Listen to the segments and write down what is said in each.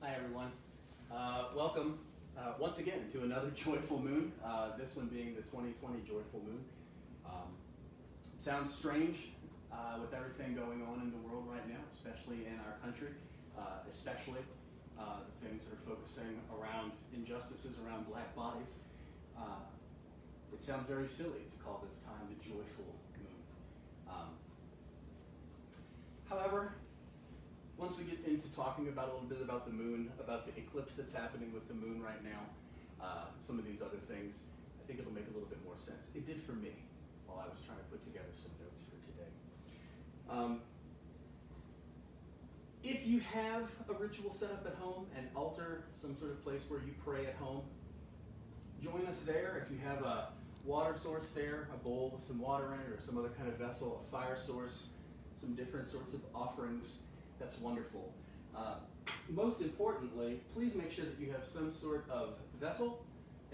Hi everyone. Welcome once again to another joyful moon, this one being the 2020 joyful moon. It sounds strange with everything going on in the world right now, especially in our country, especially the things that are focusing around injustices around black bodies. It sounds very silly to call this time the joyful moon. However, once we get into talking about a little bit about the moon, about the eclipse that's happening with the moon right now, some of these other things, I think it'll make a little bit more sense. It did for me while I was trying to put together some notes for today. If you have a ritual set up at home, an altar, some sort of place where you pray at home, join us there. If you have a water source there, a bowl with some water in it or some other kind of vessel, a fire source, some different sorts of offerings, that's wonderful. Most importantly, please make sure that you have some sort of vessel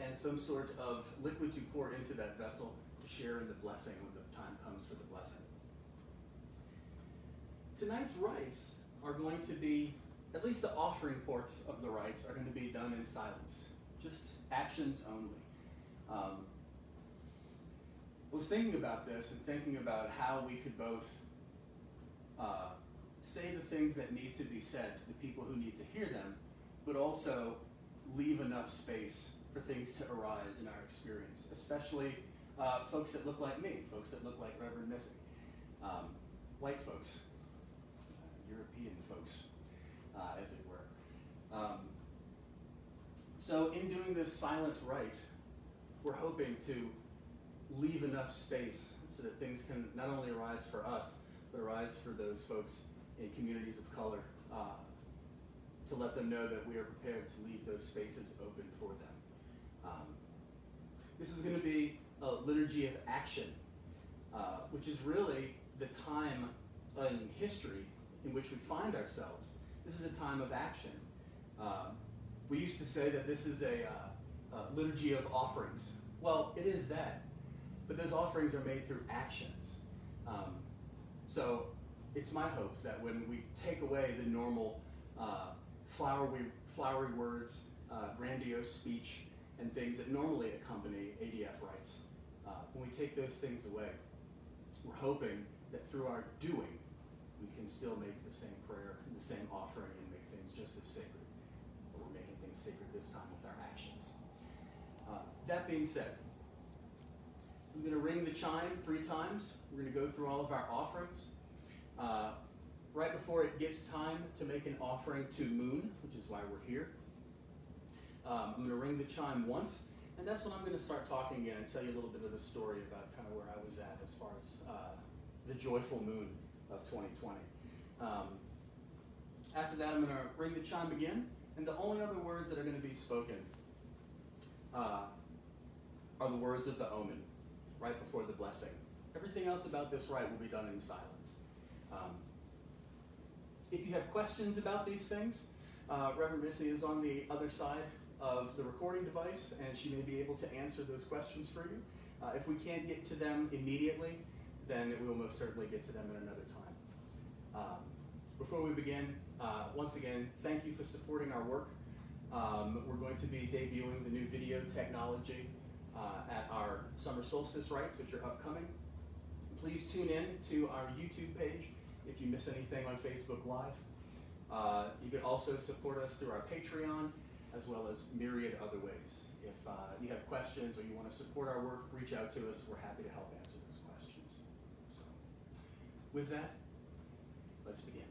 and some sort of liquid to pour into that vessel to share in the blessing when the time comes for the blessing. Tonight's rites are going to be, at least the offering parts of the rites are going to be done in silence, just actions only. I was thinking about this and thinking about how we could both say the things that need to be said to the people who need to hear them, but also leave enough space for things to arise in our experience, especially folks that look like me, folks that look like Reverend Missy, white folks, European folks, as it were. So in doing this silent rite, we're hoping to leave enough space so that things can not only arise for us, but arise for those folks in communities of color, to let them know that we are prepared to leave those spaces open for them. This is going to be a liturgy of action, which is really the time in history in which we find ourselves. This is a time of action. We used to say that this is a liturgy of offerings. Well, it is that, but those offerings are made through actions. So it's my hope that when we take away the normal flowery words, grandiose speech, and things that normally accompany ADF rites, when we take those things away, we're hoping that through our doing, we can still make the same prayer and the same offering and make things just as sacred. But we're making things sacred this time with our actions. That being said, I'm going to ring the chime 3 times. We're going to go through all of our offerings. Right before it gets time to make an offering to Moon, which is why we're here, I'm going to ring the chime once, and that's when I'm going to start talking again and tell you a little bit of the story about kind of where I was at as far as the joyful moon of 2020. After that, I'm going to ring the chime again, and the only other words that are going to be spoken are the words of the omen, right before the blessing. Everything else about this rite will be done in silence. If you have questions about these things, Reverend Missy is on the other side of the recording device, and she may be able to answer those questions for you. If we can't get to them immediately, then we will most certainly get to them at another time. Before we begin, once again, thank you for supporting our work. We're going to be debuting the new video technology at our summer solstice rites, which are upcoming. Please tune in to our YouTube page if you miss anything on Facebook Live. You can also support us through our Patreon, as well as myriad other ways. If you have questions or you want to support our work, reach out to us. We're happy to help answer those questions. So, with that, let's begin.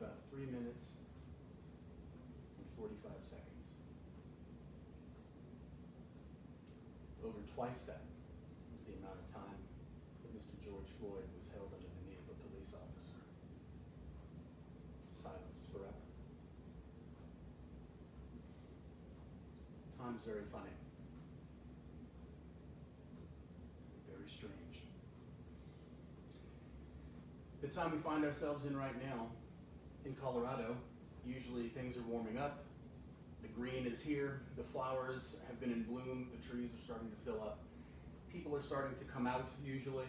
about 3 minutes and 45 seconds. Over twice that is the amount of time that Mr. George Floyd was held under the knee of a police officer. Silenced forever. Time's very funny. Very strange. The time we find ourselves in right now, in Colorado, usually things are warming up. The green is here, the flowers have been in bloom, the trees are starting to fill up. People are starting to come out usually.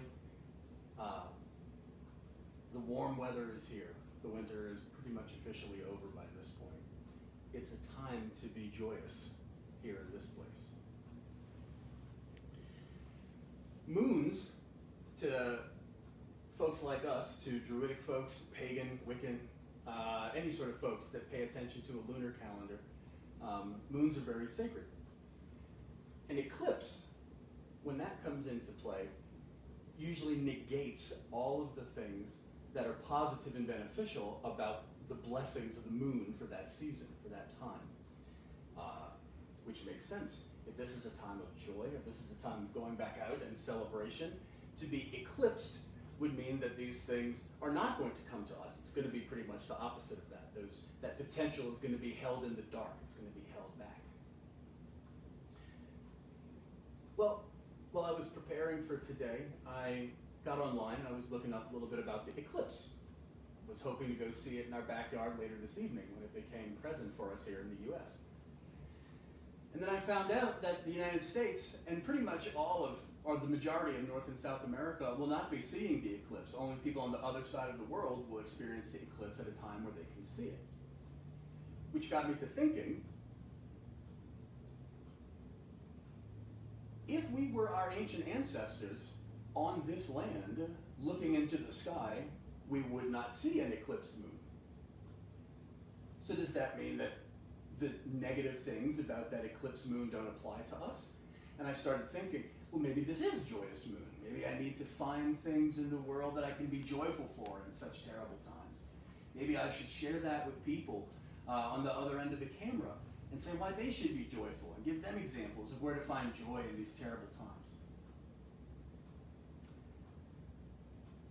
The warm weather is here. The winter is pretty much officially over by this point. It's a time to be joyous here in this place. Moons, to folks like us, to Druidic folks, pagan, Wiccan, any sort of folks that pay attention to a lunar calendar, moons are very sacred. An eclipse, when that comes into play, usually negates all of the things that are positive and beneficial about the blessings of the moon for that season, for that time, which makes sense. If this is a time of joy, if this is a time of going back out and celebration, to be eclipsed would mean that these things are not going to come to us. It's going to be pretty much the opposite of that. That potential is going to be held in the dark. It's going to be held back. Well, while I was preparing for today, I got online and I was looking up a little bit about the eclipse. I was hoping to go see it in our backyard later this evening when it became present for us here in the US. And then I found out that the United States, and pretty much or the majority of North and South America, will not be seeing the eclipse. Only people on the other side of the world will experience the eclipse at a time where they can see it. Which got me to thinking, if we were our ancient ancestors on this land, looking into the sky, we would not see an eclipsed moon. So does that mean that the negative things about that eclipsed moon don't apply to us? And I started thinking, well, maybe this is joyous moon. Maybe I need to find things in the world that I can be joyful for in such terrible times. Maybe I should share that with people on the other end of the camera and say why they should be joyful and give them examples of where to find joy in these terrible times.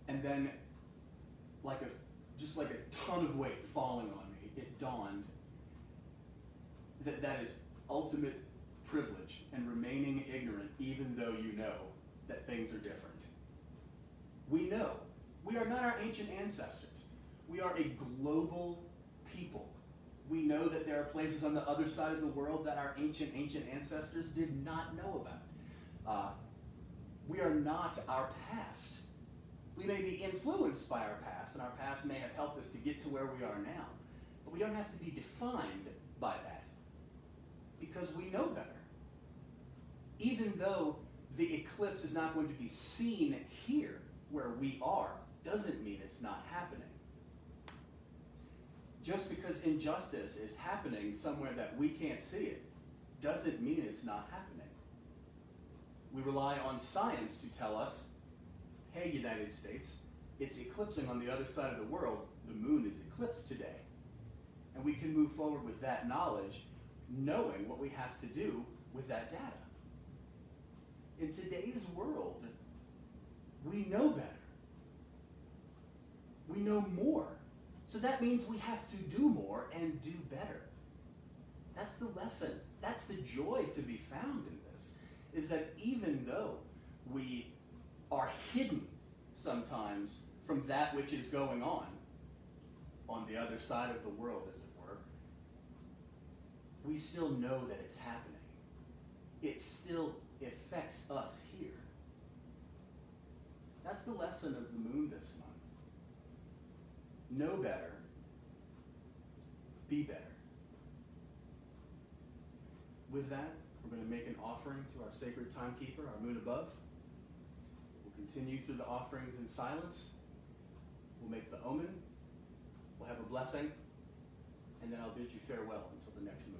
And then, just like a ton of weight falling on me, it dawned that is ultimate privilege and remaining ignorant even though you know that things are different. We know. We are not our ancient ancestors. We are a global people. We know that there are places on the other side of the world that our ancient ancestors did not know about. We are not our past. We may be influenced by our past, and our past may have helped us to get to where we are now, but we don't have to be defined by that because we know better. Even though the eclipse is not going to be seen here where we are, doesn't mean it's not happening. Just because injustice is happening somewhere that we can't see it, doesn't mean it's not happening. We rely on science to tell us, hey, United States, it's eclipsing on the other side of the world. The moon is eclipsed today. And we can move forward with that knowledge, knowing what we have to do with that data. In today's world, we know better. We know more. So that means we have to do more and do better. That's the lesson. That's the joy to be found in this, is that even though we are hidden sometimes from that which is going on the other side of the world, as it were, we still know that it's happening. It still affects us here. That's the lesson of the moon this month. Know better. Be better. With that, we're going to make an offering to our sacred timekeeper, our moon above. We'll continue through the offerings in silence. We'll make the omen. We'll have a blessing. And then I'll bid you farewell until the next moon.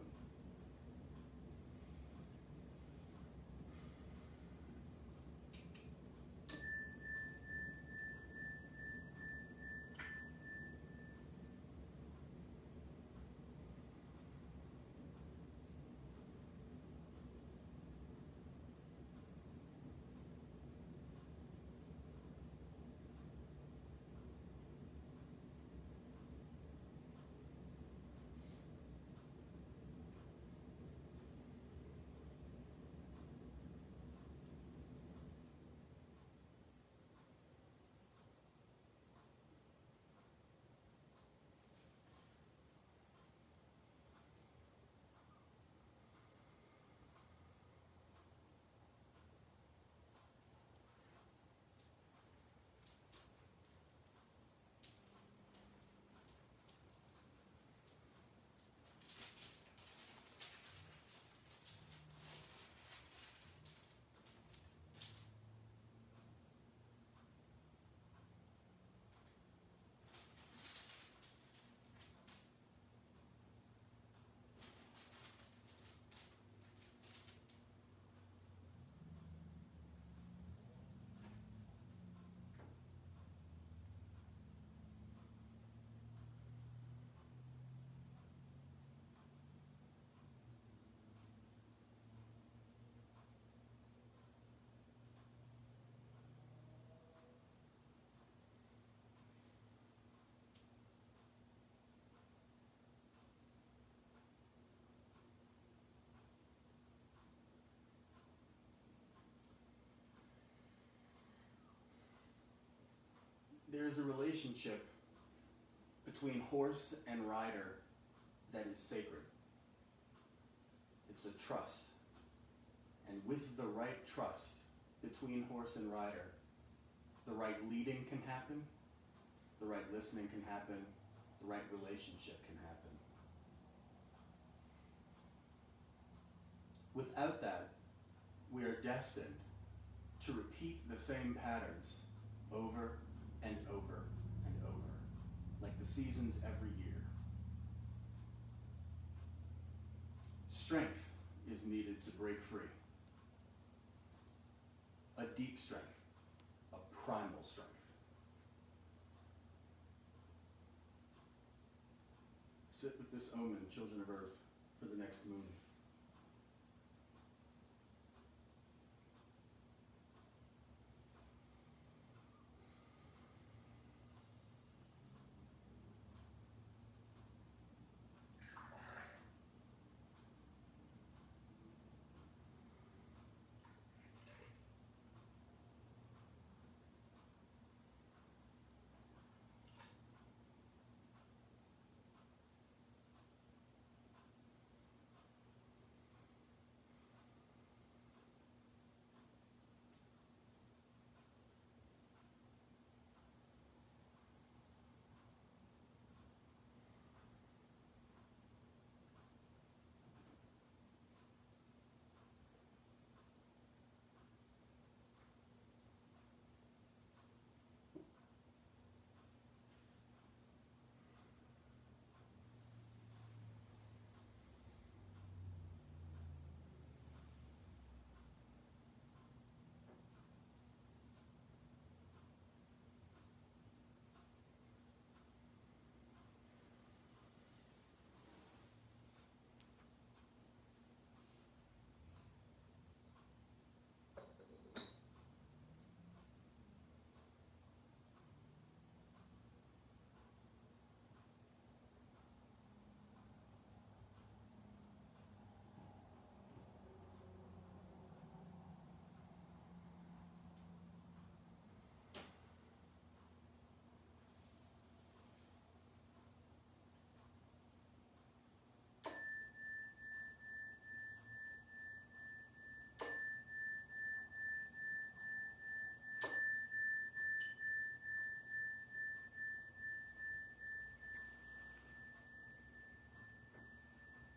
is a relationship between horse and rider that is sacred. It's a trust. And with the right trust between horse and rider, the right leading can happen, the right listening can happen, the right relationship can happen. Without that, we are destined to repeat the same patterns over and over and over, like the seasons every year. Strength is needed to break free. A deep strength, a primal strength. Sit with this omen, children of earth, for the next moon.